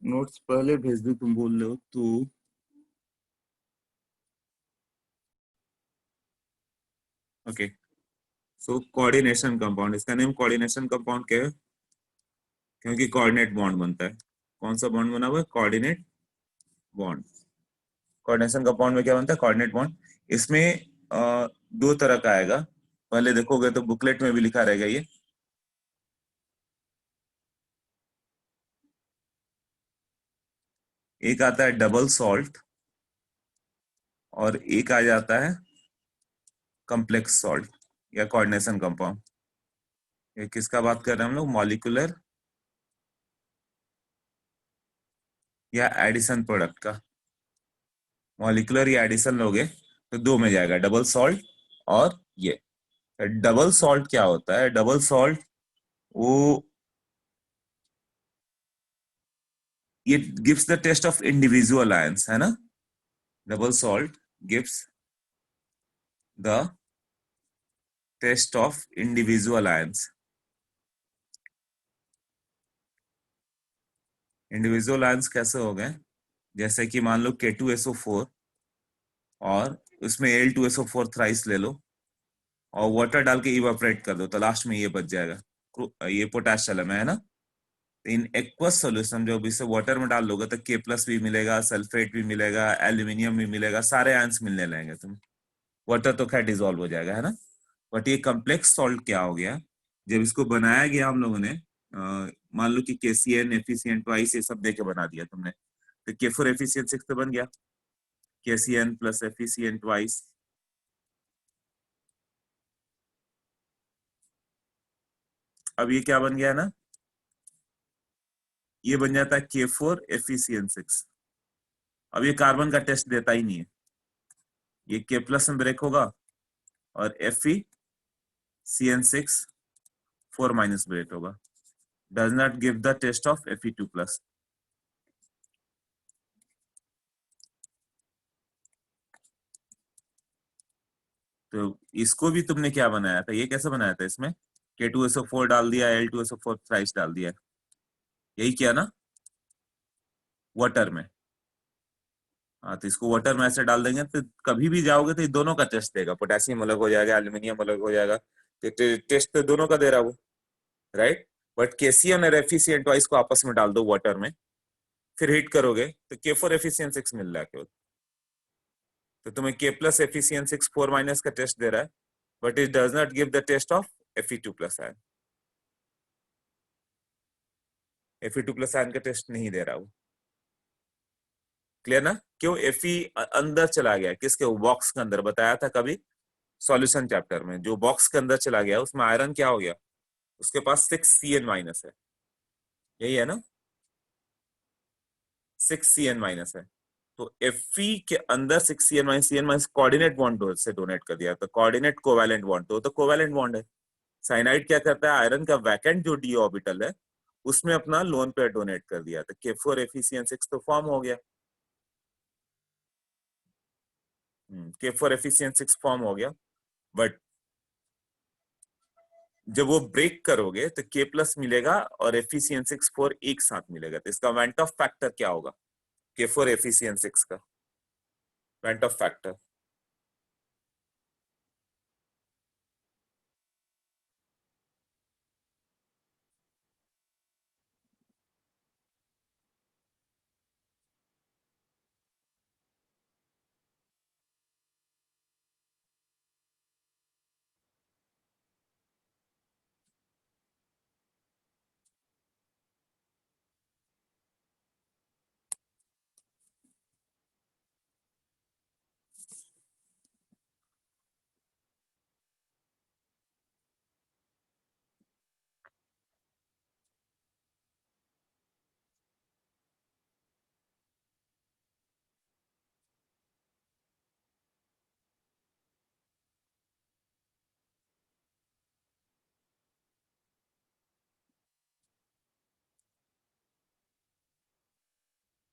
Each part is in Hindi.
नोट्स पहले भेज दू, तुम बोल रहे हो तो। ओके, सो कोऑर्डिनेशन कंपाउंड, इसका नेम कोऑर्डिनेशन कंपाउंड क्या है? क्योंकि कोऑर्डिनेट बॉन्ड बनता है। कौन सा बॉन्ड बना हुआ है? Coordinate bond. कोऑर्डिनेशन कंपाउंड में क्या बनता है? Coordinate bond. इसमें दो तरह का आएगा। पहले देखोगे तो बुकलेट में भी लिखा रहेगा ये। एक आता है डबल सॉल्ट और एक आ जाता है कॉम्प्लेक्स सॉल्ट या कोऑर्डिनेशन कंपाउंड। ये किसका बात कर रहे हैं हम लोग? मॉलिक्यूलर या एडिशन प्रोडक्ट का। मॉलिक्यूलर या एडिशन लोगे तो दो में जाएगा, डबल सॉल्ट और ये। डबल सॉल्ट क्या होता है? डबल सॉल्ट वो ये gives the test of individual ions, है ना। Double salt gives the test of individual ions. Individual ions कैसे हो गए? जैसे कि मान लो K2SO4 और उसमें Al2SO4 थ्राइस ले लो और वाटर डाल के इवापोरेट कर दो, तो लास्ट में ये बच जाएगा, ये पोटेश चलम है ना। इन एक्वस सोल्यूशन जब इसे वाटर में डाल लोगे तो K+ भी मिलेगा, सल्फेट भी मिलेगा, एल्यूमिनियम भी मिलेगा, सारे आयंस मिलने लगेंगे तुम्हें। वाटर तो खैर डिजोल्व हो जाएगा, है ना। बट ये कम्प्लेक्स सॉल्ट क्या हो गया? जब इसको बनाया गया हम लोगों ने, मान लो कि KCN, एफिशिएंट ट्वाइस ये सब देके बना दिया तुमने, तो K4 एफिशिएंट 6 तो बन गया, KCN प्लस एफिशिएंट ट्वाइस। अब ये क्या बन गया ना? ये बन जाता है K4 एफिशिएंट 6। अब ये कार्बन का टेस्ट देता ही नहीं है, ये K+ में ब्रेक होगा और FeCN6 4- ब्रेक होगा। Does not give the test of Fe2+। तो इसको भी तुमने क्या बनाया था? ये कैसे बनाया था? इसमें K2SO4 डाल दिया, Al2SO4 थ्राइस डाल दिया, यही किया ना वाटर में। हाँ, तो इसको वाटर में ऐसे डाल देंगे तो कभी भी जाओगे तो ये दोनों का टेस्ट देगा, पोटेशियम अलग हो जाएगा, एल्यूमिनियम अलग हो जाएगा, तो टेस्ट तो दोनों का दे रहा है वो, राइट। बट KCN और एफिशिएंट को आपस में डाल दो वाटर में, फिर हीट करोगे तो K4 एफिशिएंट 6 मिल रहा है केवल। तो तुम्हें K+ एफिशिएंट 6 4- का टेस्ट दे रहा है, but it does not give the test of Fe2+ ion. Fe2+ ion का टेस्ट नहीं दे रहा वो। क्लियर ना? क्यों? Fe अंदर चला गया, किसके? बॉक्स के अंदर, बताया था कभी सॉल्यूशन चैप्टर में। जो बॉक्स के अंदर चला गया उसमें आयरन क्या हो गया? उसके पास 6Cn- है, यही है ना, 6Cn- है। तो Fe के अंदर 6Cn- कोऑर्डिनेट बॉन्ड से डोनेट कर दिया, तो कोऑर्डिनेट कोवैलेंट बॉन्ड, तो कोवैलेंट बॉन्ड है। साइनाइड क्या करता है? आयरन का वैकेंट जो डी ऑर्बिटल है उसमें अपना लोन पेयर डोनेट कर दिया, तो K4 एफिशिएंट 6 तो फॉर्म हो गया। K4 एफिशिएंट 6 फॉर्म हो गया, बट जब वो ब्रेक करोगे तो K+ मिलेगा और Fe(n6) 4 एक साथ मिलेगा, तो इसका वेंट ऑफ फैक्टर क्या होगा? K4 Fe(n6) का वेंट ऑफ फैक्टर।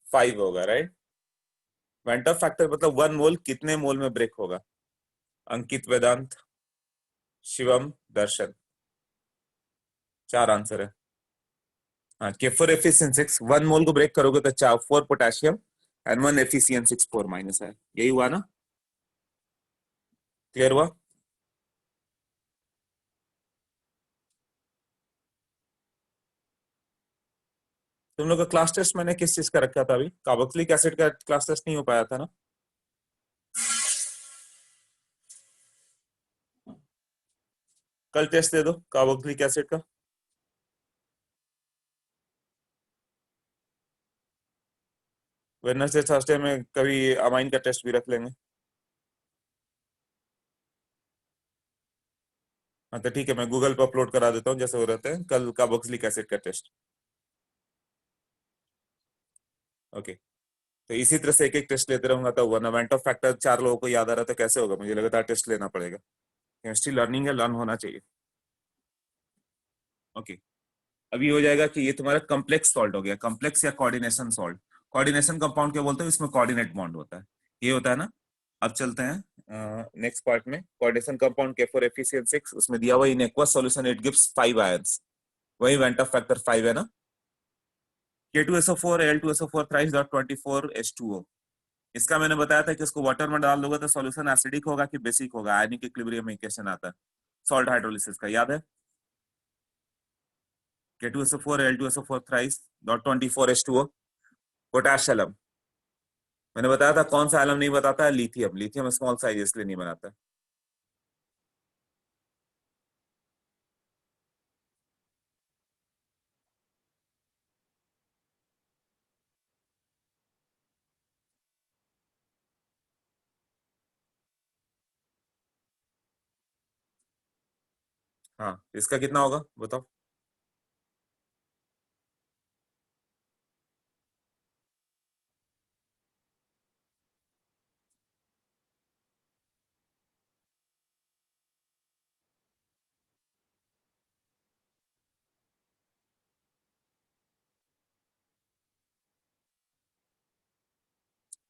5 होगा, राइट। वेंट ऑफ फैक्टर मतलब 1 मोल कितने मोल में ब्रेक होगा? अंकित, वेदांत, शिवम, दर्शन, चार आंसर है। हाँ, के फोर एफिशिएंट सिक्स, 1 मोल को ब्रेक करोगे तो 4 पोटेशियम एंड 1 एफिशिएंट 6 4 - है, यही हुआ ना? क्लियर हुआ? तुम लोग का क्लास टेस्ट मैंने किस चीज का रखा था अभी? कार्बोक्सिलिक एसिड का क्लास टेस्ट नहीं हो पाया था ना? कल टेस्ट दे दो कार्बोक्सिलिक एसिड का। वेडनेसडे थर्सडे में कभी अमाइन का टेस्ट भी रख लेंगे। हाँ तो ठीक है, मैं गूगल पर अपलोड करा देता हूँ जैसे वो रहते हैं, कल कार्बोक्सिलिक एसिड का टेस्ट। ओके। तो इसी तरह से एक एक टेस्ट लेते रहूंगा तो वरनामेंट ऑफ फैक्टर 4 लोगों को याद आ रहा तो कैसे होगा? मुझे लगातार टेस्ट लेना पड़ेगा। केमिस्ट्री लर्निंग है, लर्न होना चाहिए। ओके। अभी हो जाएगा कि ये तुम्हारा कॉम्प्लेक्स सॉल्ट हो गया, कॉम्प्लेक्स या कोऑर्डिनेशन सॉल्ट। कोऑर्डिनेशन कंपाउंड क्या बोलते हैं? इसमें कोऑर्डिनेट बॉन्ड होता है, ये होता है ना। अब चलते हैं नेक्स्ट पार्ट में। कोऑर्डिनेशन कंपाउंड के फॉर एफिशिएंट 6, उसमें दिया हुआ in aqueous solution it gives 5 ions. वही वेंट ऑफ फैक्टर 5 है ना। K2SO4 Al2SO4 thrice dot 24 H2O। इसका मैंने बताया था कि इसको वाटर में डाल दोगे तो सॉल्यूशन एसिडिक होगा कि बेसिक होगा, आयनिक इक्विलिब्रियम इक्वेशन आता है सॉल्ट हाइड्रोलिसिस का, याद है? K2SO4 Al2SO4 thrice dot 24 H2O। Potassium, मैंने बताया था कौन सा एलम नहीं बताता है, लिथियम। लिथियम स्मॉल साइज इसलिए नहीं बनाता। हाँ, इसका कितना होगा बताओ?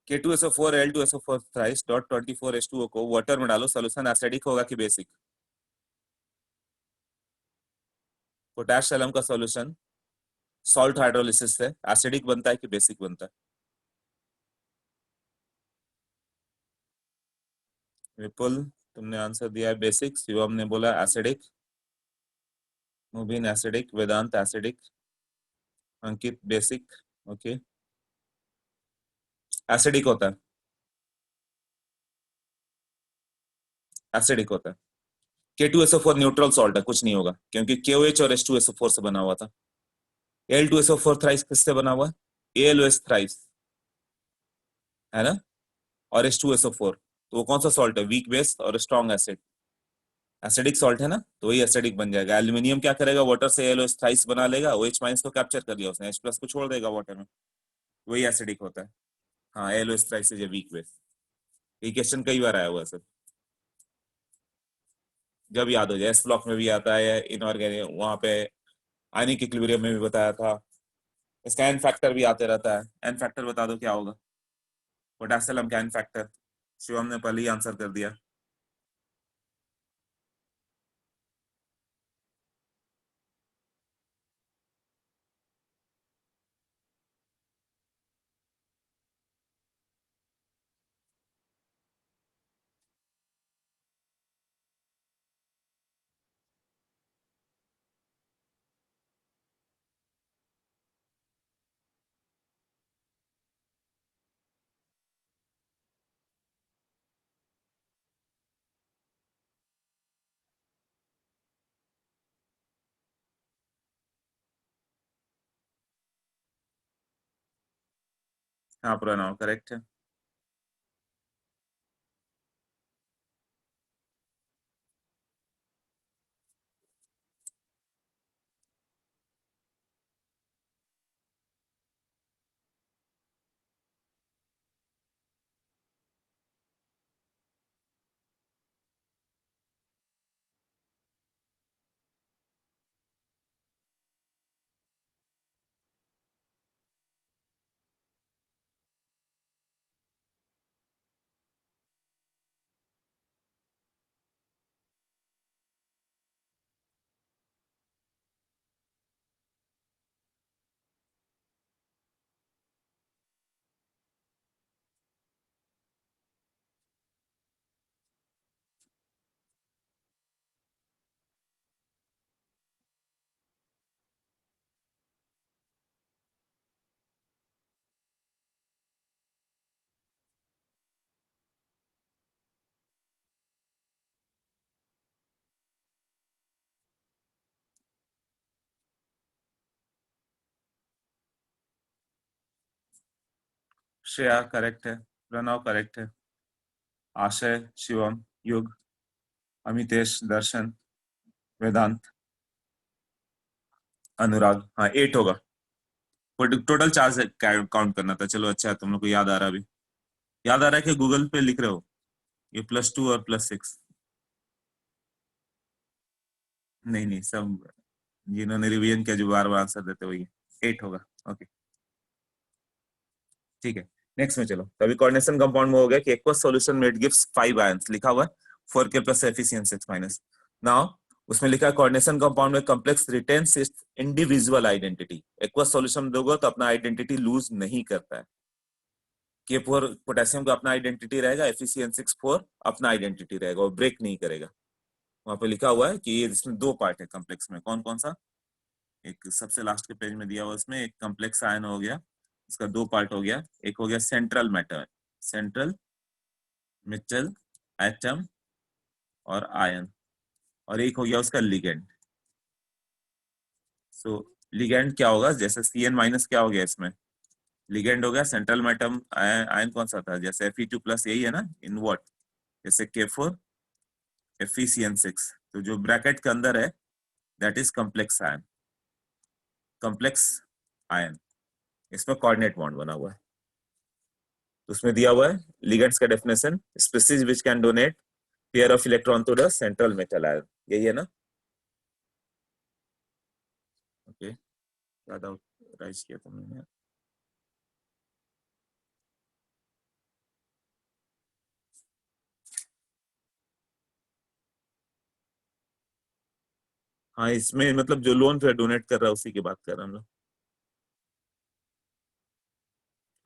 K2SO4 Al2SO4 thrice dot 24 H2O को वाटर में डालो, सोल्यूशन एसिडिक होगा कि बेसिक? पोटेशियम का सॉल्यूशन सॉल्ट हाइड्रोलिसिस से एसिडिक बनता है कि बेसिक बनता है? विपुल, तुमने आंसर दिया है बेसिक, शिवम ने बोला एसिडिक, मुबीन एसिडिक, वेदांत एसिडिक, अंकित बेसिक। ओके, एसिडिक होता है, एसिडिक होता है। K2SO4 न्यूट्रल सॉल्ट है, कुछ नहीं होगा क्योंकि KOH और H2SO4 से बना हुआ था। Al2SO4 थ्राइस किससे बना हुआ है? ALOS थ्राइस, है ना। और H2SO4, तो वो कौन सा सॉल्ट है? वीक बेस और स्ट्रॉन्ग एसिड, एसिडिक सॉल्ट है ना, तो वही एसिडिक बन जाएगा। एल्यूमिनियम क्या करेगा? वाटर से ALOS थ्राइस बना लेगा, OH माइनस को कैप्चर कर लिया उसने, H प्लस को छोड़ देगा वाटर में, वही एसिडिक होता है। हाँ, ALOS thrice is a weak base. ये क्वेश्चन कई बार आया हुआ है सर, जब याद हो जाए। एस ब्लॉक में भी आता है, इनऑर्गेनिक वहां पे आयनिक इक्विलिब्रियम में भी बताया था। इसका एन फैक्टर भी आते रहता है। एन फैक्टर बता दो क्या होगा? पोटेशियम का एन फैक्टर, शिवम ने पहले ही आंसर कर दिया। हाँ, प्रोनाउन करेक्ट है। श्रेया करेक्ट है, प्रणव करेक्ट है, आशय, शिवम, युग, अमितेश, दर्शन, वेदांत, अनुराग। हाँ 8 होगा। टोटल 4 से काउंट करना था। चलो अच्छा है, तुम लोग को याद आ रहा है अभी। याद आ रहा है कि गूगल पे लिख रहे हो ये +2 और +6? नहीं नहीं, सब जिन्होंने रिवीजन किया जो बार बार आंसर देते वही। 8 होगा। ओके ठीक है। नेक्स्ट में चलो, तभी कोऑर्डिनेशन कंपाउंड में हो गया कि aqueous solution met gives 5 ions, लिखा हुआ है 4K plus efficient 6 minus. Now उसमें लिखा है कोऑर्डिनेशन कंपाउंड में complex retains it's individual identity. Aqueous solution दोगे तो अपना आइडेंटिटी लूज नहीं करता है। K4 पोटेशियम का अपना आइडेंटिटी रहेगा, Fe6 4 अपना आइडेंटिटी रहेगा और ब्रेक नहीं करेगा। वहां पे लिखा हुआ है कि ये इसमें 2 पार्ट है कॉम्प्लेक्स में। कौन कौन सा? एक सबसे लास्ट के पेज में दिया हुआ, इसमें एक कॉम्प्लेक्स आयन हो गया, इसका 2 पार्ट हो गया। एक हो गया central matter, central metal atom और आयन, और एक हो गया उसका लिगेंड। सो लिगेंड क्या होगा? जैसे Cn- क्या हो गया इसमें, लिगेंड हो गया। सेंट्रल मेटम आयन कौन सा था? जैसे Fe2+, यही है ना इन व्हाट, जैसे K4 Fe(CN6), तो जो ब्रैकेट के अंदर है that is complex ion, complex ion. इसमें कोऑर्डिनेट बॉन्ड बना हुआ है। तो उसमें दिया हुआ है लिगेंड्स का definition, species which can donate pair of electron to the central metal ion, यही है ना? ओके, क्या डाउट राइज किया तुमने? हाँ इसमें मतलब जो लोन पे डोनेट कर रहा है उसी की बात कर रहे हैं हम लोग।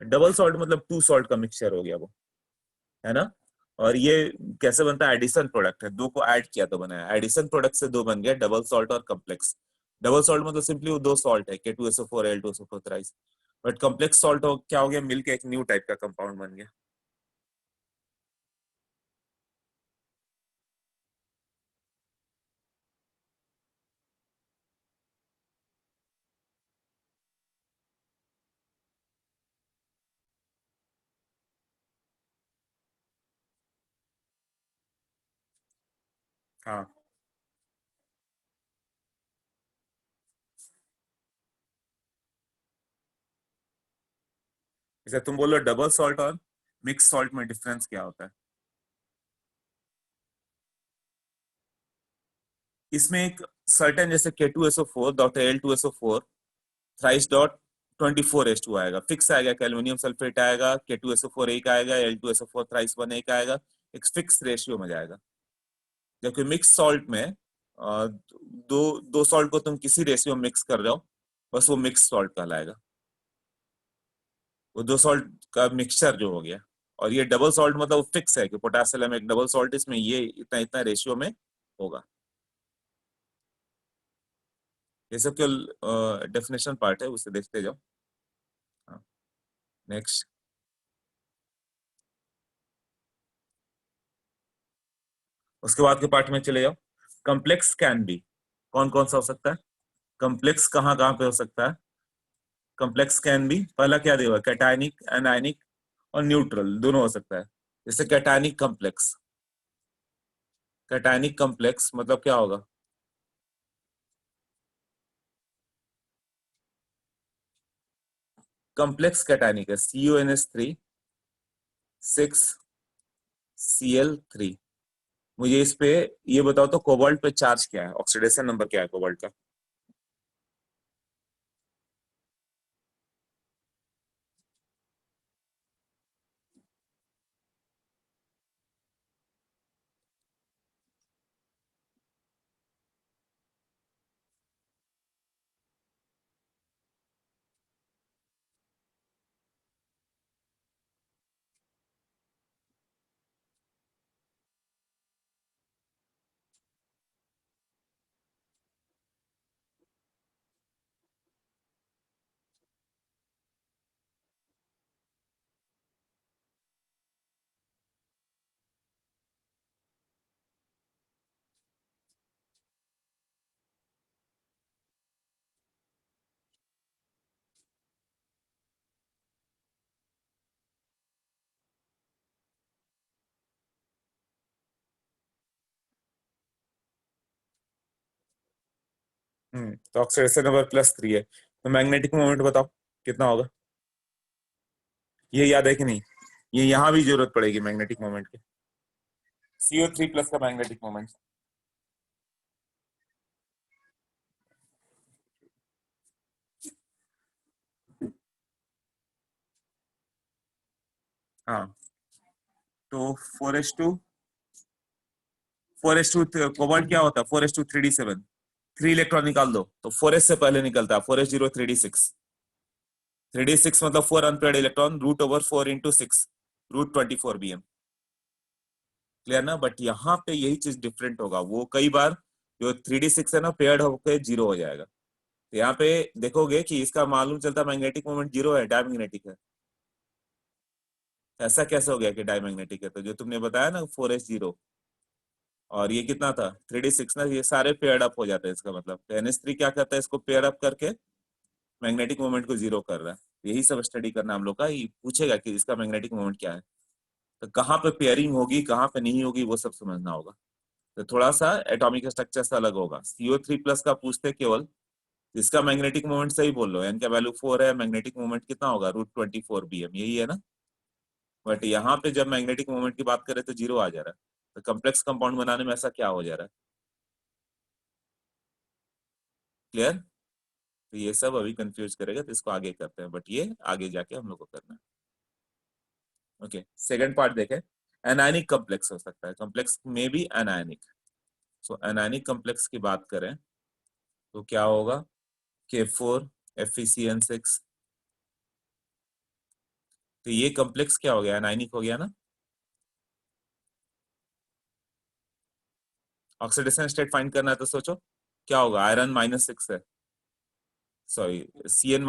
डबल सॉल्ट मतलब 2 सॉल्ट का मिक्सचर हो गया वो, है ना? और ये कैसे बनता है? एडिशन प्रोडक्ट है, 2 को ऐड किया तो बना है। एडिशन प्रोडक्ट से 2 बन गया, डबल सॉल्ट और कॉम्प्लेक्स। डबल सॉल्ट मतलब सिंपली वो 2 सॉल्ट है, K2SO4 Al2SO4 thrice. But complex salt हो क्या हो गया? मिलके एक न्यू टाइप का कंपाउंड बन गया। हाँ जैसे तुम बोलो डबल सॉल्ट और मिक्स सॉल्ट में डिफरेंस क्या होता है? इसमें एक सर्टेन जैसे K2SO4 dot Al2SO4 thrice dot 24H2 आएगा, फिक्स आएगा कि एल्यूमिनियम सल्फेट आएगा, K2SO4 एक आएगा, Al2SO4 थ्राइस 1 एक आएगा, एक फिक्स रेशियो में जाएगा। जबकि मिक्स सॉल्ट में दो दो सॉल्ट को तुम किसी रेशियो में मिक्स कर रहे हो, बस वो मिक्स सॉल्ट कहलाएगा। वो 2 सॉल्ट का मिक्सचर जो हो गया। और ये डबल सॉल्ट मतलब फिक्स है कि पोटेशियम एक डबल सॉल्ट, इसमें ये इतना इतना रेशियो में होगा। ये सब केवल डेफिनेशन पार्ट है, उसे देखते जाओ। हाँ नेक्स्ट। उसके बाद के पार्ट में चले जाओ। कॉम्प्लेक्स कैन बी, कौन कौन सा हो सकता है? कॉम्प्लेक्स कहाँ कहाँ पे हो सकता है? कॉम्प्लेक्स कैन बी, पहला क्या देगा? कैटायनिक, एनायनिक और न्यूट्रल दोनों हो सकता है। जैसे कैटायनिक कॉम्प्लेक्स, कैटायनिक कॉम्प्लेक्स मतलब क्या होगा? कॉम्प्लेक्स कैटायनिक है CuNH3 6Cl3। मुझे इस पे ये बताओ तो कोबाल्ट पे चार्ज क्या है, ऑक्सीडेशन नंबर क्या है कोबाल्ट का? तो ऑक्सीडेशन नंबर +3 है, तो मैग्नेटिक मोमेंट बताओ कितना होगा। ये याद है कि नहीं, ये यहाँ भी जरूरत पड़ेगी मैग्नेटिक मोमेंट की। CO3+ का मैग्नेटिक मोमेंट। हाँ, तो 4s2 कोबाल्ट क्या होता है, 4s2 3d7, 3 इलेक्ट्रॉन निकाल दो तो 4s से पहले निकलता है 4s0 3d6। 3d6 मतलब 4 अनपेयर्ड इलेक्ट्रॉन, √/4 × 6, √24 bm। क्लियर ना, बट यहाँ पे यही चीज डिफरेंट होगा, वो कई बार जो 3d6 है ना पेयर्ड होकर 0 हो जाएगा। तो यहाँ पे देखोगे कि इसका मालूम चलता मैग्नेटिक मोमेंट 0 है, डायमैग्नेटिक है। ऐसा कैसे हो गया कि डायमैग्नेटिक है, तो जो तुमने बताया ना 4s0, और ये कितना था 3d6 ना, ये सारे पेयर्ड अप हो जाते हैं, इसका मतलब तो NH3 क्या करता है, इसको पेयर अप करके मैग्नेटिक मोमेंट को 0 कर रहा है। यही सब स्टडी करना हम लोग का, ये पूछेगा कि इसका मैग्नेटिक मोमेंट क्या है, तो कहाँ पे पेयरिंग होगी कहाँ पे नहीं होगी वो सब समझना होगा। तो थोड़ा सा एटॉमिक स्ट्रक्चर से अलग होगा। CO3+ का पूछते केवल इसका मैग्नेटिक मोमेंट, सही बोल लो, एन का वैल्यू 4 है, मैग्नेटिक मोमेंट कितना होगा √24 bm, यही है ना। बट यहाँ पे जब मैग्नेटिक मोमेंट की बात करें तो 0 आ जा रहा है, तो कम्प्लेक्स कंपाउंड बनाने में ऐसा क्या हो जा रहा है। क्लियर। तो ये सब अभी कंफ्यूज करेगा, तो इसको आगे करते हैं, बट ये आगे जाके हम लोग को करना है। ओके, सेकंड पार्ट देखें। एनायनिक कम्प्लेक्स हो सकता है, कम्प्लेक्स में भी एनायनिक। सो एनायनिक कम्प्लेक्स की बात करें तो क्या होगा, K4 FeCN6। तो ये कम्प्लेक्स क्या हो गया, एनायनिक हो गया ना। ऑक्सीडेशन स्टेट फाइंड करना है तो सोचो क्या होगा, आयरन -6 है, सॉरी CN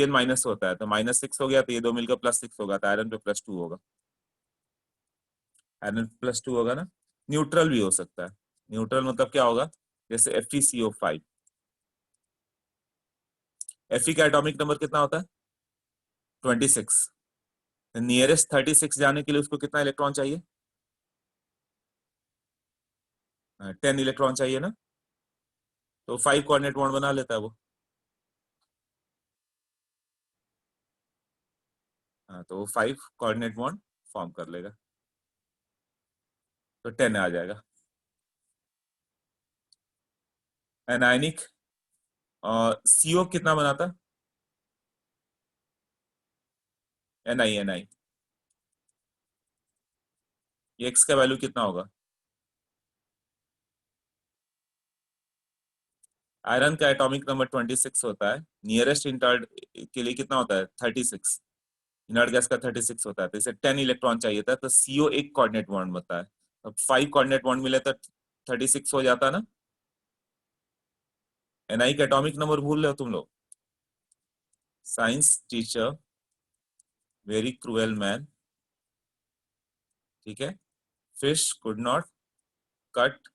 माइनस होता है, तो -6 हो गया, तो ये दो मिलकर +6 होगा, तो आयरन पे +2 होगा। आयरन +2 होगा ना। न्यूट्रल भी हो सकता है। न्यूट्रल मतलब क्या होगा, जैसे FeCO5। Fe का एटॉमिक नंबर कितना होता है 26। नियरेस्ट 36 जाने के लिए उसको कितना इलेक्ट्रॉन चाहिए, 10 इलेक्ट्रॉन चाहिए ना। तो 5 कोऑर्डिनेट बॉन्ड बना लेता है वो। हाँ, तो वो 5 कोऑर्डिनेट बॉन्ड फॉर्म कर लेगा, तो 10 आ जाएगा। एनायनिक और CO कितना बनाता, Ni। ये X का वैल्यू कितना होगा। आयरन का एटॉमिक नंबर 26 होता है, नियरेस्ट इंटर्ड के लिए कितना होता है 36। इनर्ट गैस का 36 होता है, तो इसे 10 इलेक्ट्रॉन चाहिए था, तो CO एक कोऑर्डिनेट बॉन्ड बनता है। अब 5 कोऑर्डिनेट बॉन्ड मिले तो 36 हो जाता ना। Ni का एटॉमिक नंबर भूल रहे हो तुम लोग, science teacher, very cruel man. ठीक है, fish could not cut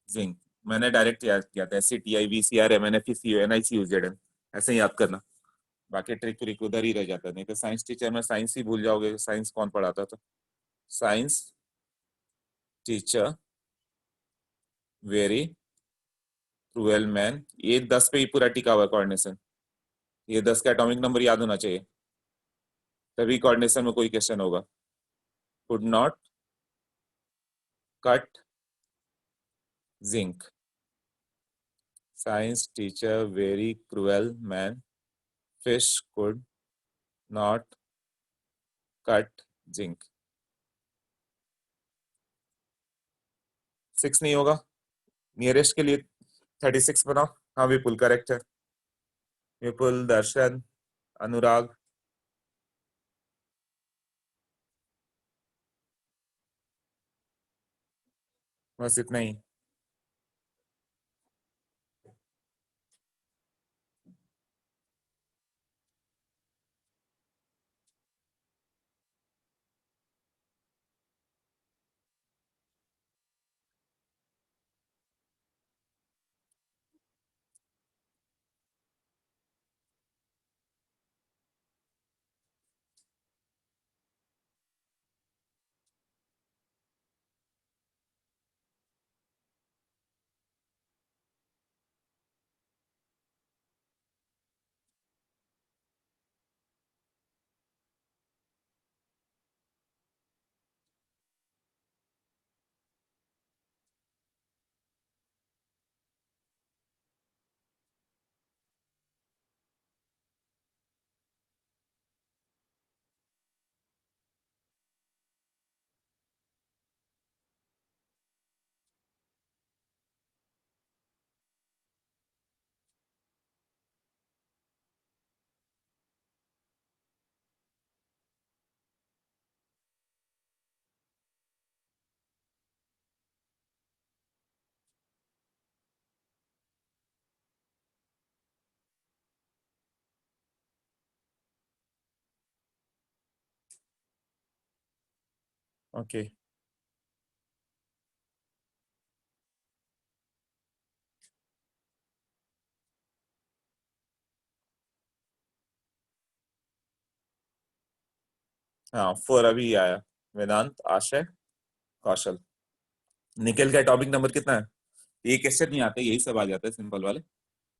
zinc. मैंने डायरेक्ट याद किया था, SCTIVCRMNFECUNICUZN, ऐसे ही याद करना। बाकी ट्रिक ट्रिक उधर ही रह जाता, नहीं तो साइंस टीचर में साइंस ही भूल जाओगे, साइंस कौन पढ़ाता था। Science teacher, very cruel man, ये 10 पे ही पूरा टिका हुआ कोऑर्डिनेशन। ये 10 का एटॉमिक नंबर याद होना चाहिए, तभी कोऑर्डिनेशन में कोई क्वेश्चन होगा। Could not cut zinc, science teacher very cruel man, fish could not cut zinc. 6 नहीं होगा, नियरेस्ट के लिए 36 बनाओ। हाँ विपुल करेक्ट है, विपुल, दर्शन, अनुराग, बस इतना ही। ओके। हाँ 4 अभी आया। वेदांत, आशय, कौशल। निकेल का टॉपिक नंबर कितना है? ये क्वेश्चन नहीं आते, यही सब आ जाता है सिंपल वाले।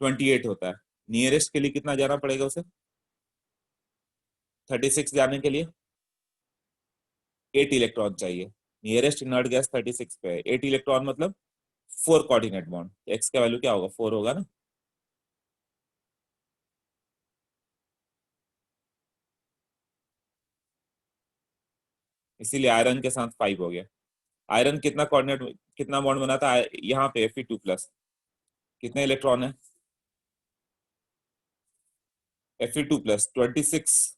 28 होता है। नियरेस्ट के लिए कितना जाना पड़ेगा उसे? 36 जाने के लिए 8 इलेक्ट्रॉन चाहिए। नियरेस्ट इनर्ट गैस 36 पे है। 8 इलेक्ट्रॉन मतलब 4 कोऑर्डिनेट बॉन्ड। एक्स का वैल्यू क्या होगा? 4 होगा ना। इसीलिए आयरन के साथ 5 हो गया। आयरन कितना कोऑर्डिनेट, कितना बॉन्ड बनाता है यहाँ पे? Fe2+। कितने इलेक्ट्रॉन है? Fe2+, 26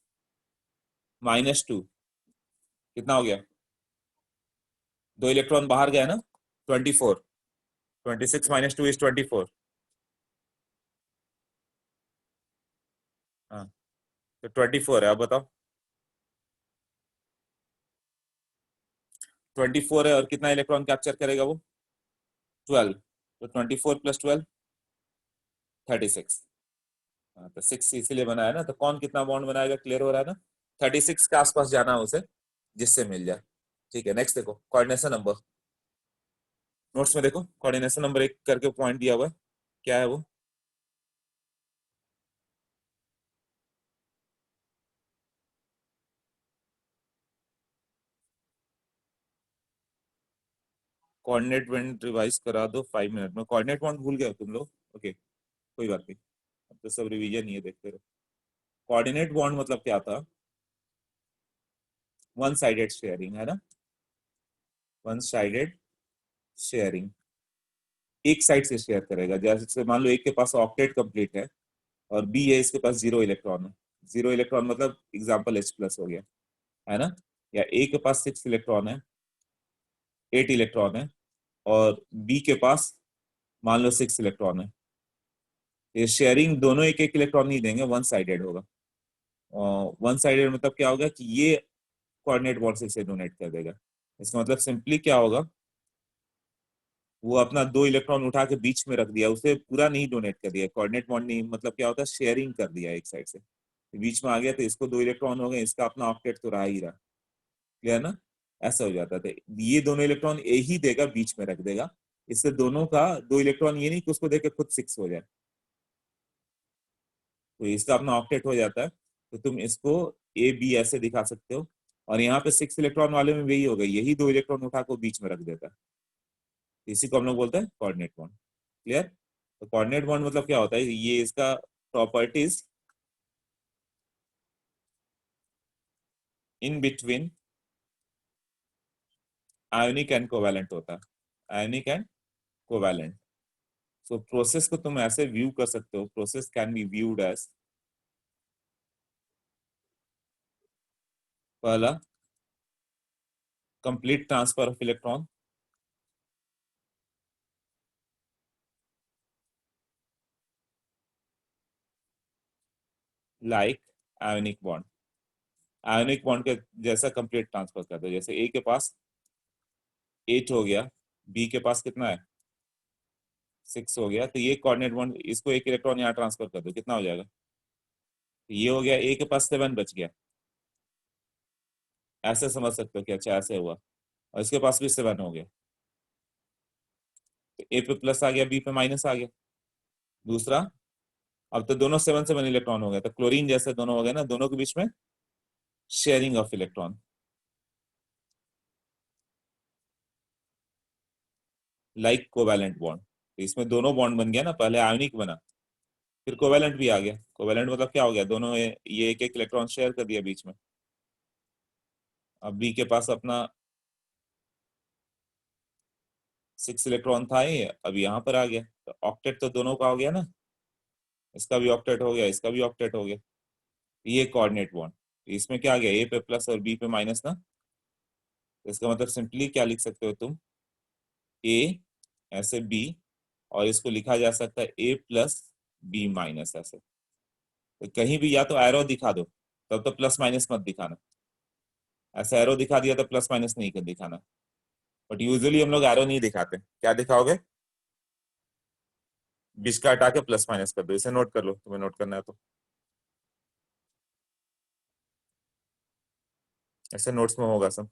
-2 कितना हो गया? 2 इलेक्ट्रॉन बाहर गया ना। 24। 26 -2 इज 24। हाँ, तो 24 है। अब बताओ। 24 है और कितना इलेक्ट्रॉन कैप्चर करेगा वो? 12। तो 24 + 12 36। हाँ, तो 6 इसीलिए बनाया ना। तो कौन कितना बॉन्ड बनाएगा? क्लियर हो रहा है ना। 36 के आसपास जाना है उसे, जिससे मिल जाए। ठीक है, नेक्स्ट देखो कोऑर्डिनेशन नंबर। नोट्स में देखो कोऑर्डिनेशन नंबर 1 करके पॉइंट दिया हुआ है। क्या है वो? कोऑर्डिनेट बॉन्ड रिवाइज करा दो 5 मिनट में। कोऑर्डिनेट बॉन्ड भूल गए हो तुम लोग? ओके, कोई बात नहीं। अब तो सब रिवीजन ही है, देखते रहो। कोऑर्डिनेट बॉन्ड मतलब क्या था? वन साइडेड शेयरिंग है ना। One sided sharing. एक साइड से शेयर करेगा। जैसे मान लो एक के पास ऑक्टेट कंप्लीट है और बी है, इसके पास 0 इलेक्ट्रॉन है। 0 इलेक्ट्रॉन मतलब एग्जाम्पल H+ हो गया, है ना। या ए के पास 6 इलेक्ट्रॉन है, 8 इलेक्ट्रॉन है, और बी के पास मान लो 6 इलेक्ट्रॉन है। ये शेयरिंग दोनों एक एक इलेक्ट्रॉन नहीं देंगे, वन साइडेड होगा। वन साइडेड मतलब क्या होगा कि ये कोऑर्डिनेट बॉन्ड से डोनेट कर देगा। इसका मतलब सिंपली क्या होगा, वो अपना 2 इलेक्ट्रॉन उठा के बीच में रख दिया, उसे पूरा नहीं डोनेट कर दिया। कोऑर्डिनेट बॉन्ड नहीं मतलब क्या होता है, शेयरिंग कर दिया एक साइड से। बीच में आ गया तो इसको 2 इलेक्ट्रॉन हो गए, इसका अपना ऑक्टेट तो रहा ही रहा। क्लियर ना। ऐसा हो जाता था। ये दोनों इलेक्ट्रॉन ए ही देगा, बीच में रख देगा। इससे दोनों का 2 इलेक्ट्रॉन, ये नहीं कि उसको देकर खुद 6 हो जाए। तो इसका अपना ऑक्टेट हो जाता है। तो तुम इसको ए बी ऐसे दिखा सकते हो। और यहाँ पे 6 इलेक्ट्रॉन वाले में वही हो गई, यही 2 इलेक्ट्रॉन उठा को बीच में रख देता है। इसी को हम लोग बोलते हैं कोऑर्डिनेट बॉन्ड। क्लियर। तो कोऑर्डिनेट बॉन्ड मतलब क्या होता है, ये इसका properties in between ionic and covalent होता है। Ionic and covalent. So process को तुम ऐसे व्यू कर सकते हो, process can be viewed as, पहला complete transfer of electron, like ionic bond. Ionic bond के जैसा कंप्लीट ट्रांसफर कर दो। जैसे ए के पास 8 हो गया, बी के पास कितना है? 6 हो गया। तो ये कोऑर्डिनेट बॉन्ड, इसको एक इलेक्ट्रॉन यहाँ ट्रांसफर कर दो, कितना हो जाएगा? तो ये हो गया, ए के पास 7 बच गया। ऐसे समझ सकते हो कि अच्छा ऐसे हुआ। और इसके पास भी 7 हो गया। तो ए पे प्लस आ गया, बी पे माइनस आ गया। दूसरा, अब तो दोनों 7 7 इलेक्ट्रॉन हो गए, तो क्लोरीन जैसे दोनों हो गए ना, दोनों के बीच में sharing of electron, like covalent bond. तो इसमें दोनों बॉन्ड बन गया ना, पहले आयोनिक बना, फिर कोवैलेंट भी आ गया। कोवैलेंट मतलब क्या हो गया, दोनों ये एक एक इलेक्ट्रॉन शेयर कर दिया बीच में। अब बी के पास अपना 6 इलेक्ट्रॉन था, ये अब यहाँ पर आ गया। तो ऑक्टेट तो दोनों का हो गया ना। इसका भी ऑक्टेट हो गया, इसका भी ऑक्टेट हो गया। ये कोऑर्डिनेट बॉन्ड। इसमें क्या आ गया, ए पे प्लस और बी पे माइनस ना। तो इसका मतलब सिंपली क्या लिख सकते हो तुम, ए ऐसे बी, और इसको लिखा जा सकता है A+B- ऐसे। तो कहीं भी या तो एरो दिखा दो, तब तो प्लस माइनस मत दिखाना। ऐसा एरो दिखा दिया तो प्लस माइनस नहीं कर दिखाना। बट यूजुअली हम लोग एरो नहीं दिखाते, क्या दिखाओगे? बीच का हटा के प्लस माइनस कर दो, इसे नोट कर लो, तुम्हें नोट करना है तो। ऐसे नोट्स में होगा सब।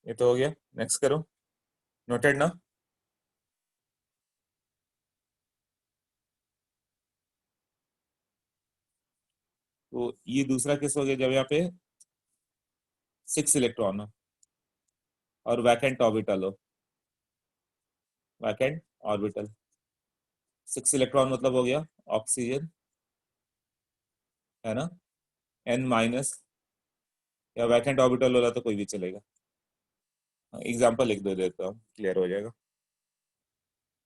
ये तो हो गया, नेक्स्ट करो। नोटेड ना? तो ये दूसरा केस हो गया जब यहाँ पे 6 इलेक्ट्रॉन हो और वैकेंट ऑर्बिटल हो। वैकेंट ऑर्बिटल, 6 इलेक्ट्रॉन मतलब हो गया ऑक्सीजन, है ना? N माइनस, या वैकेंट ऑर्बिटल होला तो कोई भी चलेगा। एग्जाम्पल लिख दो, देता हूँ, क्लियर हो जाएगा।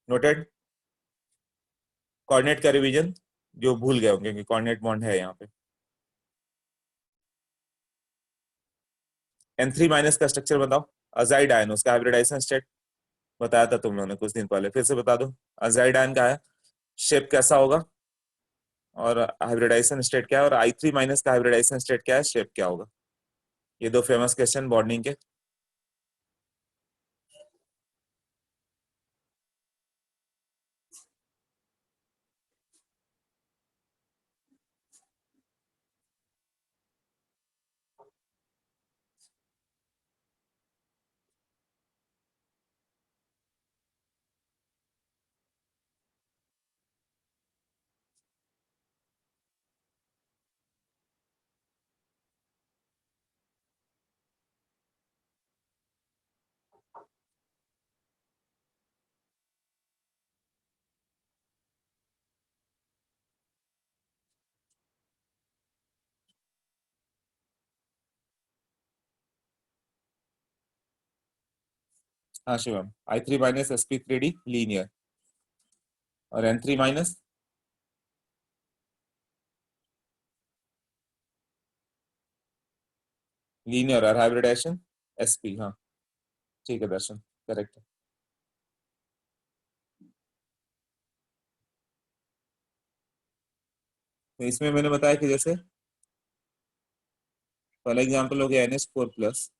नोटेड। कोऑर्डिनेट का रिवीजन जो भूल गए होंगे कि कोऑर्डिनेट बॉन्ड है यहाँ पे। N3 माइनस का स्ट्रक्चर बताओ। अजाइड आयन, उसका हाइब्रिडाइजेशन स्टेट बताया था तुम लोगों ने कुछ दिन पहले, फिर से बता दो। अजाइड आयन का है, शेप कैसा होगा और हाइब्रिडाइजेशन स्टेट क्या है, और I3 माइनस का हाइब्रिडाइजेशन स्टेट क्या है, शेप क्या होगा। ये दो फेमस क्वेश्चन बॉन्डिंग के। हाँ Shivam, I3 minus sp3d linear, और N3 माइनस लीनियर और हाइब्रिडाइजेशन sp। हाँ ठीक है दर्शन, करेक्ट है। तो इसमें मैंने बताया कि जैसे पहला एग्जांपल हो गया NH4 प्लस।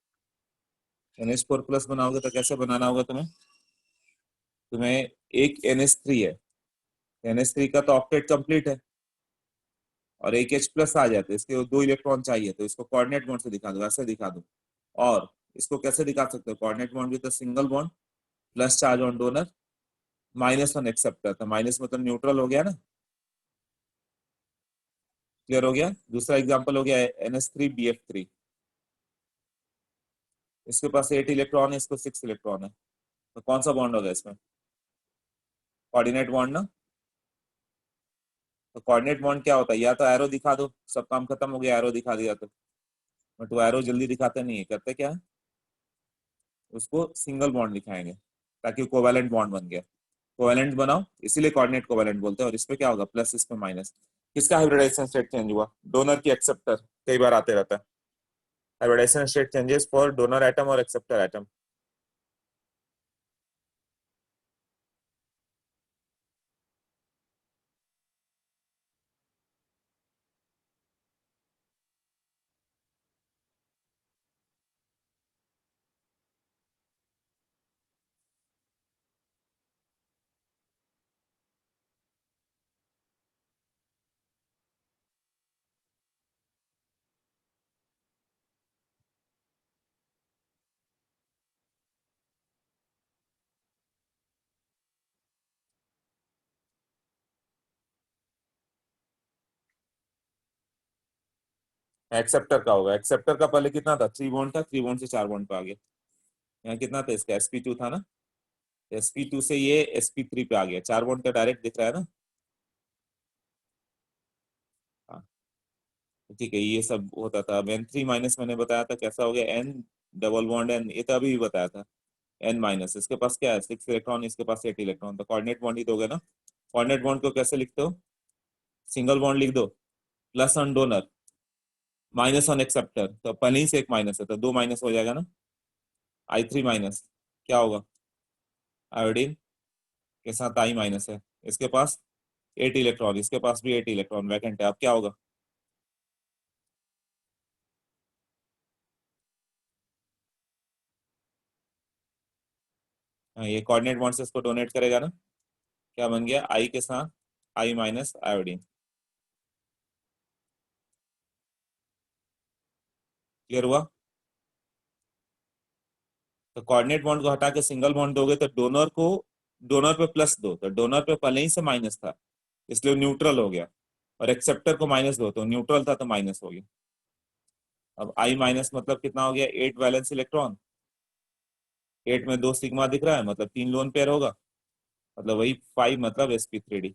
NH4 प्लस बनाओगे तो कैसे बनाना होगा तुम्हें? तुम्हें एक NH3 है, NH3 का तो ऑक्टेट कंप्लीट है, और एक H प्लस आ जाते हैं, इसके 2 इलेक्ट्रॉन चाहिए, तो इसको कोऑर्डिनेट बॉन्ड से दिखा दो, ऐसे दिखा दो। और इसको कैसे दिखा सकते हो? Coordinate bond with single bond, plus charge on donor, -1 acceptor, तो माइनस मतलब न्यूट्रल हो गया ना। क्लियर हो गया। दूसरा एग्जांपल हो गया NH3BF3। इसके पास 8 इलेक्ट्रॉन है, इसको 6 इलेक्ट्रॉन है, तो कौन सा बॉन्ड होगा इसमें? कोऑर्डिनेट बॉन्ड ना। तो कोऑर्डिनेट बॉन्ड क्या होता है? या तो एरो दिखा दो, सब काम खत्म हो गया, एरो दिखा दिया तो। बट वो एरो जल्दी दिखाते नहीं है, करते क्या है, उसको सिंगल बॉन्ड दिखाएंगे, ताकि कोवेलेंट बॉन्ड बन गया। कोवेलेंट बनाओ, इसीलिए कोऑर्डिनेट कोवेलेंट बोलते हैं। और इसमें क्या होगा, प्लस, इसमें माइनस। किसका हाइब्रिडाइजेशन स्टेट चेंज हुआ? डोनर की एक्सेप्टर, कई बार आते रहता है। Hybridisation state changes for donor atom और एक्सेप्टर एटम। एक्सेप्टर का होगा। एक्सेप्टर का पहले कितना था, 3 बॉन्ड था, 3 बॉन्ड से 4 बॉन्ड पे आ गया। यहाँ कितना था इसका, sp2 था ना, sp2 से ये sp3 पे आ गया, 4 बॉन्ड का डायरेक्ट दिख रहा है ना। हाँ, तो ठीक है, ये सब होता था। अब N3 माइनस मैंने बताया था कैसा हो गया, N डबल बॉन्ड N, ये तो अभी भी बताया था। N माइनस, इसके पास क्या है, 6 इलेक्ट्रॉन, इसके पास 8 इलेक्ट्रॉन, तो कोऑर्डिनेट बॉन्ड ही दोगे ना। कोऑर्डिनेट बॉन्ड को कैसे लिखते हो, सिंगल बॉन्ड लिख दो, plus on donor, minus on acceptor, तो पहले ही से एक माइनस है तो 2 माइनस हो जाएगा ना, I3 माइनस, क्या होगा, आयोडीन के साथ I माइनस है, इसके पास 8 इलेक्ट्रॉन, इसके पास भी 8 इलेक्ट्रॉन वैकेंट है, अब क्या होगा। हाँ, ये कोऑर्डिनेट बॉन्ड से इसको डोनेट करेगा ना, क्या बन गया, I के साथ I माइनस आयोडीन। क्लियर हुआ। तो कोऑर्डिनेट बॉन्ड को हटा के सिंगल बॉन्ड दोगे तो डोनर को, डोनर पे प्लस दो तो डोनर पे पहले ही से माइनस था, इसलिए न्यूट्रल हो गया, और एक्सेप्टर को माइनस दो तो न्यूट्रल था तो माइनस हो गया। अब I माइनस मतलब कितना हो गया, 8 वैलेंस इलेक्ट्रॉन, 8 में 2 सिग्मा दिख रहा है, मतलब 3 लोन पेयर होगा, मतलब वही 5, मतलब sp3d।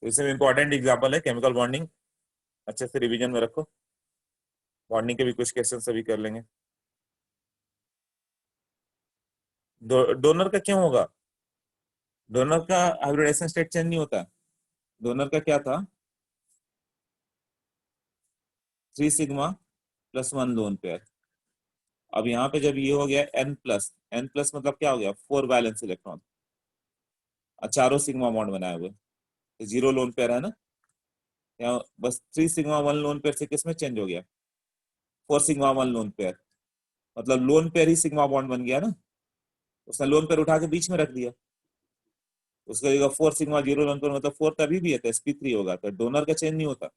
तो इसमें इंपॉर्टेंट एग्जांपल है केमिकल बॉन्डिंग, अच्छे से रिवीजन में रखो, बॉन्डिंग के भी कुछ क्वेश्चन सभी कर लेंगे। डोनर का क्यों होगा, डोनर का हाइब्रिडेशन स्टेट चेंज नहीं होता। डोनर का क्या था, 3 सिग्मा प्लस 1 लोन पेयर। अब यहाँ पे जब ये हो गया N प्लस, N प्लस मतलब क्या हो गया, 4 वैलेंस इलेक्ट्रॉन, चारों सिग्मा बॉन्ड बनाए हुए, तो 0 लोन पेयर है ना। यहाँ बस 3 सिग्मा 1 लोन पेयर से किसमें चेंज हो गया, 4 सिग्मा 1 लोन पेयर, मतलब लोन पेयर ही सिग्मा बॉन्ड बन गया ना, उसने लोन पेयर उठा के बीच में रख दिया, उसका जगह 4 सिग्मा 0 लोन पेयर, मतलब 4 तभी भी है तो sp3 होगा, तो डोनर का चेंज नहीं होता,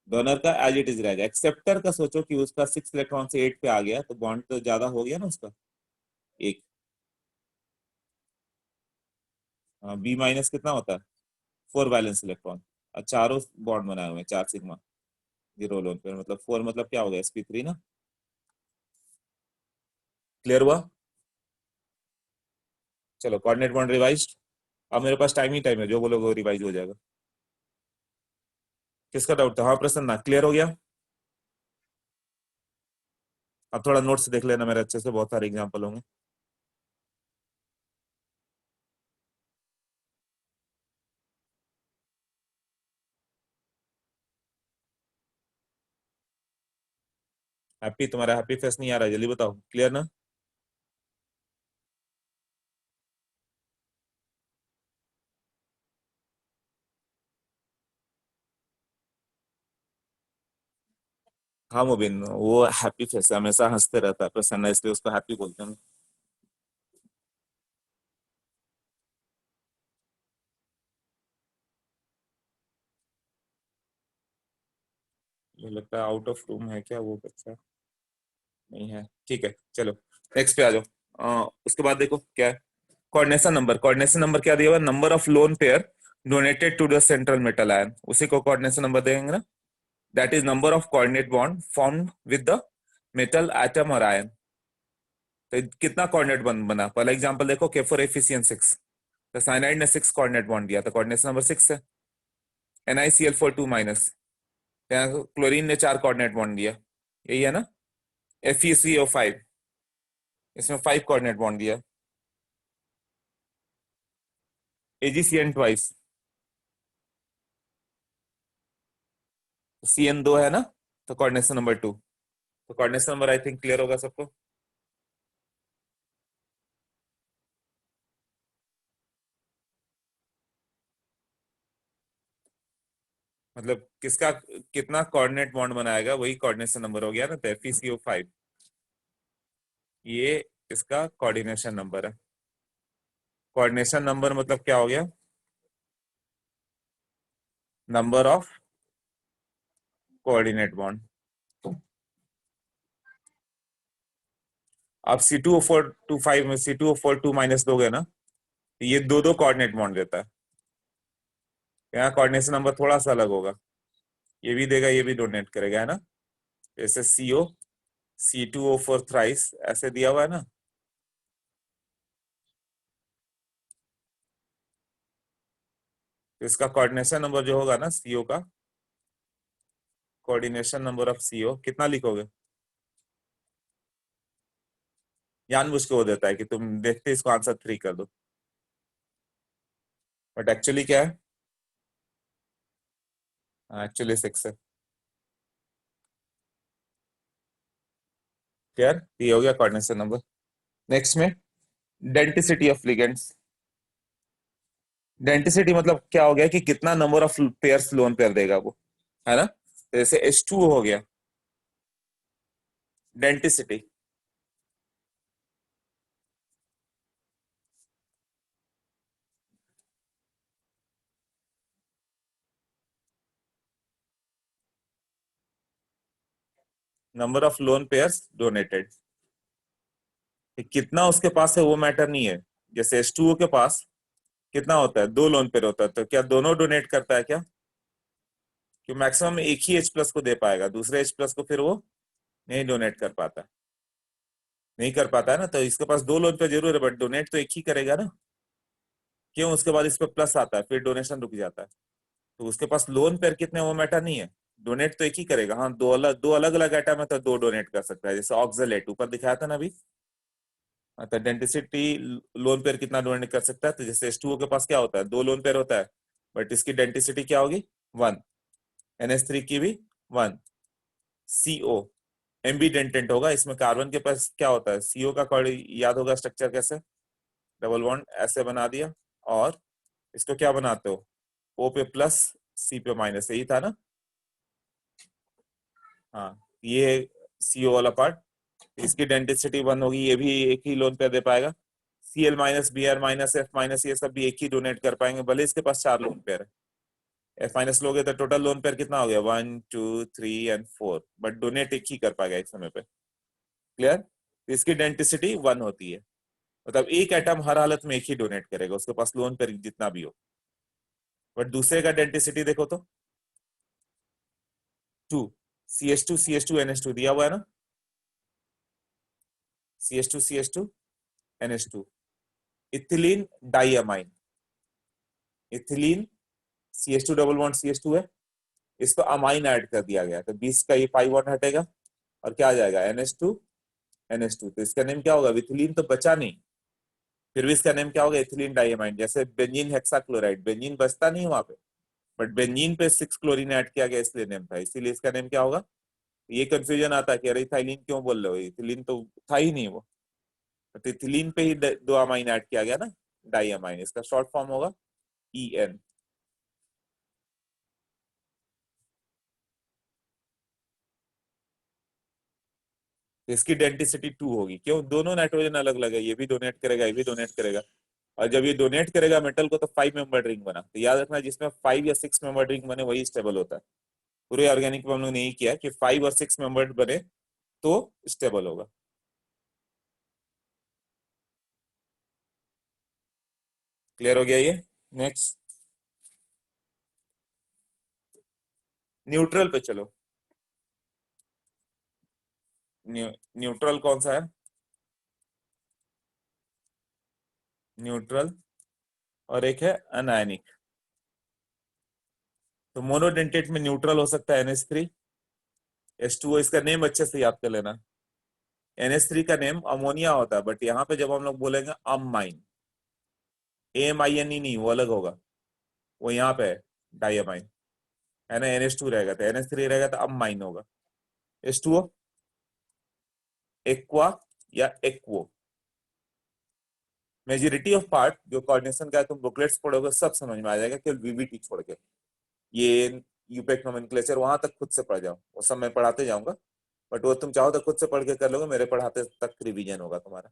डोनर का एज इट इज रहेगा। एक्सेप्टर का सोचो कि उसका 6 इलेक्ट्रॉन से 8 पे आ गया, तो बॉन्ड तो ज्यादा हो गया ना उसका, एक। बी माइनस कितना होता है, 4 वैलेंस इलेक्ट्रॉन, और चारों बॉन्ड बनाए हुए हैं, 4 सिग्मा 0 लोन पेयर, मतलब 4 मतलब क्या हो गया, sp3 ना। क्लियर हुआ। चलो कोऑर्डिनेट बॉन्ड रिवाइज्ड। अब मेरे पास टाइम ही टाइम है, जो बोलोगे वो रिवाइज हो जाएगा। किसका डाउट था, हाँ प्रसन्न, क्लियर हो गया। अब थोड़ा नोट्स देख लेना मेरे अच्छे से, बहुत सारे एग्जांपल होंगे। हैप्पी, तुम्हारा हैप्पी फेस नहीं आ रहा है, जल्दी बताओ, क्लियर ना। हाँ मुबिन, वो हैप्पी फेस है, हमेशा हंसते रहता है प्रसन्न, इसलिए उसको हैप्पी बोलते हैं। मुझे लगता है आउट ऑफ रूम है क्या वो बच्चा, नहीं है, ठीक है चलो नेक्स्ट पे आ जाओ। उसके बाद देखो क्या है, कोऑर्डिनेशन नंबर। कोऑर्डिनेशन नंबर क्या दिया हुआ, number of lone pair donated to the central metal ion, उसी को कोऑर्डिनेशन नंबर देंगे ना। That is number of coordinate bond formed with the metal atom और आयन। तो कितना कोऑर्डिनेट बन बना, पहला एग्जांपल देखो, के फॉर एफिशिएंट 6, तो साइनाइड ने 6 कोऑर्डिनेट बॉन्ड दिया, तो कोऑर्डिनेशन नंबर 6 है। NiCl for 2 माइनस, क्लोरीन ने 4 कोऑर्डिनेट बॉन्ड दिया, यही है ना। FeCO5, इसमें 5 कोऑर्डिनेट बॉन्ड दिया। AgCN ट्वाइस, CN 2 है ना, तो कोऑर्डिनेशन नंबर 2। तो coordination number I think clear होगा सबको। मतलब किसका कितना कोऑर्डिनेट बॉन्ड बनाएगा वही कोऑर्डिनेशन नंबर हो गया ना, तो FeCO5 ये इसका कोऑर्डिनेशन नंबर है। कोऑर्डिनेशन नंबर मतलब क्या हो गया, नंबर ऑफ कोऑर्डिनेट बॉन्ड। आप C2O4 में C2O4 2 माइनस दोगे ना, तो ये दो दो कोऑर्डिनेट बॉन्ड देता है, यहाँ कोऑर्डिनेशन नंबर थोड़ा सा अलग होगा, ये भी देगा, ये भी डोनेट करेगा, है ना। जैसे C2O4 थ्राइस ऐसे दिया हुआ है ना। तो इसका कोऑर्डिनेशन नंबर जो होगा ना CO का, कोऑर्डिनेशन नंबर ऑफ CO कितना लिखोगे? जानबूझ के वो देता है कि तुम देखते इसको आंसर 3 कर दो, बट एक्चुअली क्या है? एक्चुअली 6 है। क्लियर? ये हो गया कोऑर्डिनेशन नंबर। नेक्स्ट में डेंटिसिटी ऑफ लिगेंड्स। डेंटिसिटी मतलब क्या हो गया कि कितना number of pairs lone pair देगा वो, है ना। तो जैसे H2 हो गया denticity, number of lone pairs donated. कितना उसके पास है वो मैटर नहीं है। जैसे H2O के पास कितना होता है, 2 लोन पेयर होता है, तो क्या दोनों डोनेट करता है क्या? कि मैक्सिमम एक ही H+ को दे पाएगा, दूसरे H+ को फिर वो नहीं डोनेट कर पाता। नहीं कर पाता है ना, तो इसके पास 2 लोन पेयर जरूर है, बट डोनेट तो एक ही करेगा ना। क्यों? उसके बाद इस पे प्लस आता है, फिर डोनेशन रुक जाता है। तो उसके पास लोन पेयर कितने वो मैटर नहीं है, डोनेट तो एक ही करेगा। हाँ, दो अलग अलग आइटम है तो 2 डोनेट कर सकता है, जैसे ऑक्सलेट ऊपर दिखाया था ना अभी। हाँ, तो डेंटिसिटी लोन पेयर कितना डोनेट कर सकता है, तो जैसे H2O के पास क्या होता है, 2 लोन पेयर होता है, बट इसकी डेंटिसिटी क्या होगी, 1। NH3 की भी 1। CO एम्बीडेंटेंट होगा, इसमें कार्बन के पास क्या होता है, CO का याद होगा स्ट्रक्चर कैसे, डबल बॉन्ड ऐसे बना दिया, और इसको क्या बनाते हो, O पे प्लस C पे माइनस, यही था ना। हाँ, ये CO वाला पार्ट, इसकी डेंसिटी 1 होगी, ये भी एक ही लोन पे दे पाएगा। Cl- Br-F- ये सब भी एक ही डोनेट कर पाएंगे, भले इसके पास 4 लोन पेयर है। F- लोगे तो टोटल लोन पेयर कितना हो गया, 1 2 3 एंड 4, बट डोनेट एक ही कर पाएगा एक समय पे। क्लियर? इसकी डेंसिटी 1 होती है, मतलब एक एटम हर हालत में एक ही डोनेट करेगा, उसके पास लोन पेयर जितना भी हो। बट दूसरे का डेंसिटी देखो तो 2। CH2 दिया हुआ है ना, CH2 ethylene diamine, ethylene CH2 double bond CH2 है, इस पर अमाइन ऐड कर दिया गया, तो 20 का ये पाई बॉन्ड हटेगा, और क्या आ जाएगा, NH2 तो इसका नेम क्या होगा, विथिलीन तो बचा नहीं, फिर भी इसका नेम क्या होगा, इथिलीन डाइअमाइन। जैसे बेंजीन हेक्साक्लोराइड, बेंजीन बचता नहीं वहां पे, बट बेंजीन पे 6 क्लोरीन ऐड किया गया इसलिए नेम था, इसीलिए इसका नेम क्या होगा। ये कंफ्यूजन आता है कि अरे इथाइलिन क्यों बोल रहे हो, इथिलीन तो था ही नहीं वो। तो इथिलीन पे ही 2 अमाइन ऐड किया गया ना, डाइअमाइन, इसका शॉर्ट फॉर्म होगा EN। इसकी डेंसिटी 2 होगी, क्यों, दोनों नाइट्रोजन अलग अलग है, ये भी डोनेट करेगा, ये भी डोनेट करेगा। और जब ये डोनेट करेगा मेटल को, तो 5 मेंबर रिंग बना, तो याद रखना जिसमें 5 या 6 मेंबर रिंग बने वही स्टेबल होता है। पूरे ऑर्गेनिक में हम लोग ने यही किया कि 5 और 6 मेंबर बने तो स्टेबल होगा। क्लियर हो गया ये। नेक्स्ट, न्यूट्रल पे चलो। न्यूट्रल कौन सा है, न्यूट्रल, और एक है अनायनिक। तो मोनोडेंटेट में न्यूट्रल हो सकता है NH3, H2O, इसका नेम अच्छे से याद कर लेना। NH3 का नेम अमोनिया होता है, बट यहाँ पे जब हम लोग बोलेंगे अमाइन, AMINE नहीं, वो अलग होगा, वो यहाँ पे है डाइअमाइन, है ना। NH2 रहेगा तो NH3 रहेगा तो अमाइन होगा। H2O एक्वा या एक्वो। मेजोरिटी ऑफ पार्ट जो कोऑर्डिनेशन का है, तुम बुकलेट्स पढ़ोगे सब समझ में आ जाएगा, केवल VBT छोड़ के। ये यूपेक नोमेनक्लेचर वहां तक खुद से पढ़ जाओ, वो सब मैं पढ़ाते जाऊंगा, बट वो तुम चाहो तो खुद से पढ़ के कर लोगे, मेरे पढ़ाते तक रिवीजन होगा तुम्हारा।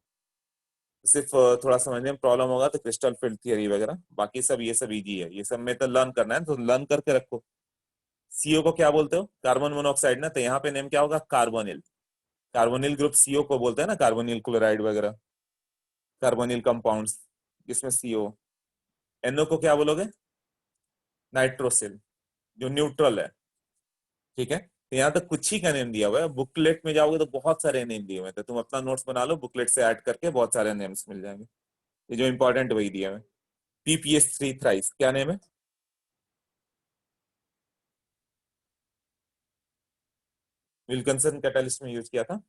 सिर्फ थोड़ा समझने में प्रॉब्लम होगा तो क्रिस्टल फील्ड थियरी वगैरह, बाकी सब ये सब इजी है, ये सब में तो लर्न करना है तो लर्न करके रखो। CO को क्या बोलते हो, कार्बन मोनोऑक्साइड ना, तो यहाँ पे नेम क्या होगा, कार्बोनिल। कार्बोनिल ग्रुप CO को बोलते हैं ना, कार्बोनिल क्लोराइड वगैरह, कार्बोनिल कंपाउंड्स, जिसमें CO। NO को क्या बोलोगे, नाइट्रोसिल, जो न्यूट्रल है। ठीक है, तो यहाँ तक कुछ ही का नेम दिया हुआ है, बुकलेट में जाओगे तो बहुत सारे नेम दिए हुए हैं, तो तुम अपना नोट्स बना लो, बुकलेट से ऐड करके बहुत सारे नेम्स मिल जाएंगे। ये जो इंपॉर्टेंट वही दिया है। PPS3 थ्राइस क्या नेम है? विल्किंसन कैटालिस्ट में यूज किया था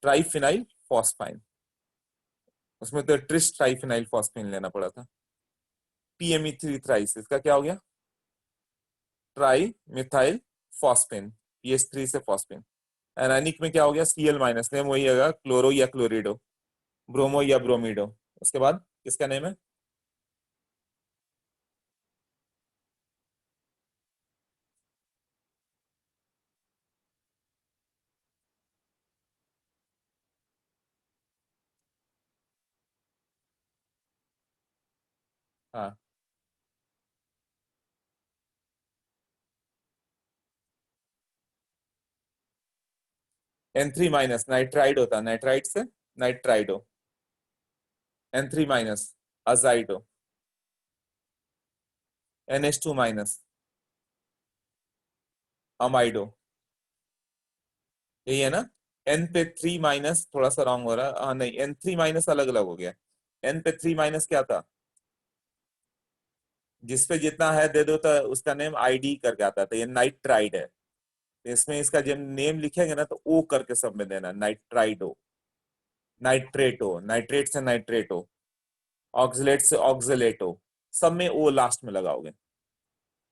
ट्राइफिनाइल फॉस्फाइन, उसमें तो ट्रिस ट्राइफिनाइल फॉस्फेन लेना पड़ा था। TME3 थ्राइस इसका क्या हो गया? ट्राई मिथाइल फॉस्फेन, PH3 से फॉस्फेन। एनानिक में क्या हो गया? Cl- नेम वही होगा, क्लोरो या क्लोरिडो, ब्रोमो या ब्रोमिडो। उसके बाद किसका नेम है? हाँ, N3- नाइट्राइड होता है, नाइट्राइड से नाइट्राइडो। N3- अजाइडो। NH2- amido. यही है ना? N पे 3- थोड़ा सा रॉन्ग हो रहा है, हाँ नहीं, N3- अलग अलग हो गया। N पे 3- क्या था? जिसपे जितना है दे दो तो उसका नेम ID करके आता था, ये नाइट्राइड है। तो इसमें इसका जब नेम लिखेंगे ना तो O करके सब में देना, नाइट्राइडो। नाइट्रेटो, नाइट्रेट से नाइट्रेटो, ऑक्सलेट से ऑक्सलेटो, सब में O लास्ट में लगाओगे,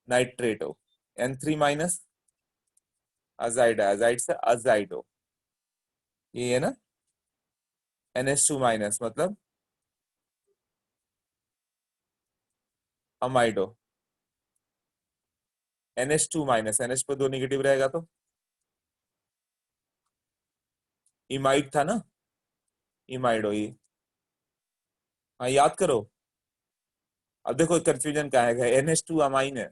नाइट्रेटो। N3- अजाइड, अजाइड से अजाइडो, ये है ना? NH2- मतलब अमाइडो। NH2- NH पे दो निगेटिव रहेगा तो इमाइड था ना, इमाइडो ये। हाँ, याद करो। अब देखो कंफ्यूजन क्या है, NH2 अमाइन है,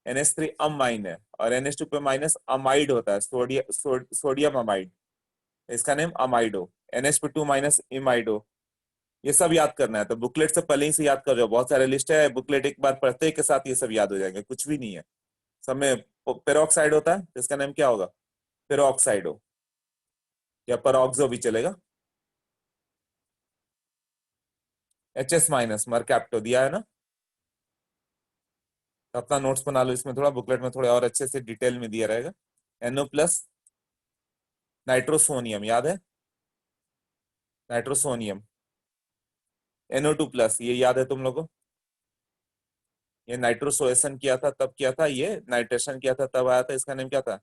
NH3 अमाइन है, और NH2 पे माइनस अमाइड होता है, सोडियम अमाइड, इसका नेम अमाइडो। NH पे 2- इमाइडो। ये सब याद करना है तो बुकलेट से पहले ही से याद कर जाओ, बहुत सारे लिस्ट है, बुकलेट एक बार पढ़ते के साथ ये सब याद हो जाएंगे, कुछ भी नहीं है। सब में पेरोक्साइड होता है तो इसका नेम क्या होगा? पेरोक्साइडो, या परऑक्सो भी चलेगा। HS- मरकैप्टो दिया है ना? तो अपना नोट्स बना लो, इसमें थोड़ा बुकलेट में थोड़े और अच्छे से डिटेल में दिया रहेगा। NO+ नाइट्रोसोनियम याद है? नाइट्रोसोनियम। NO2+ ये याद है तुम लोगों को? ये नाइट्रोसोएसन किया था तब किया था, ये नाइट्रेशन किया था तब आया था, इसका नेम क्या था?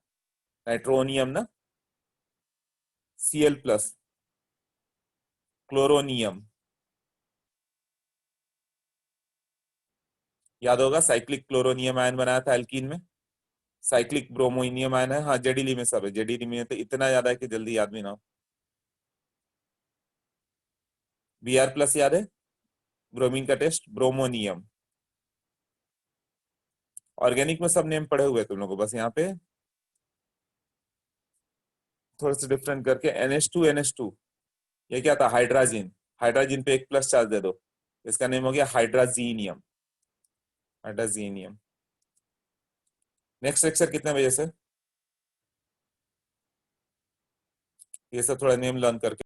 नाइट्रोनियम ना। Cl+, क्लोरोनियम, याद होगा, साइक्लिक क्लोरोनियम आयन बनाया था एल्कीन में। साइक्लिक ब्रोमोनियम आयन है, हाँ जेडीली में सब है, जेडीली में तो इतना ज्यादा है कि जल्दी याद भी ना हो। Br+ याद है? ब्रोमीन का टेस्ट, ब्रोमोनियम। ऑर्गेनिक में सब नेम पढ़े हुए हैं तुम लोगों को, बस यहाँ पे थोड़े से डिफरेंट करके। NH2 ये क्या था? हाइड्राजीन। हाइड्राजीन पे 1+ चार्ज दे दो, इसका नेम हो गया हाइड्राजीनियम। हाइड्राजीनियम। नेक्स्ट लेक्चर कितने बजे से? ये सब थोड़ा नेम लर्न करके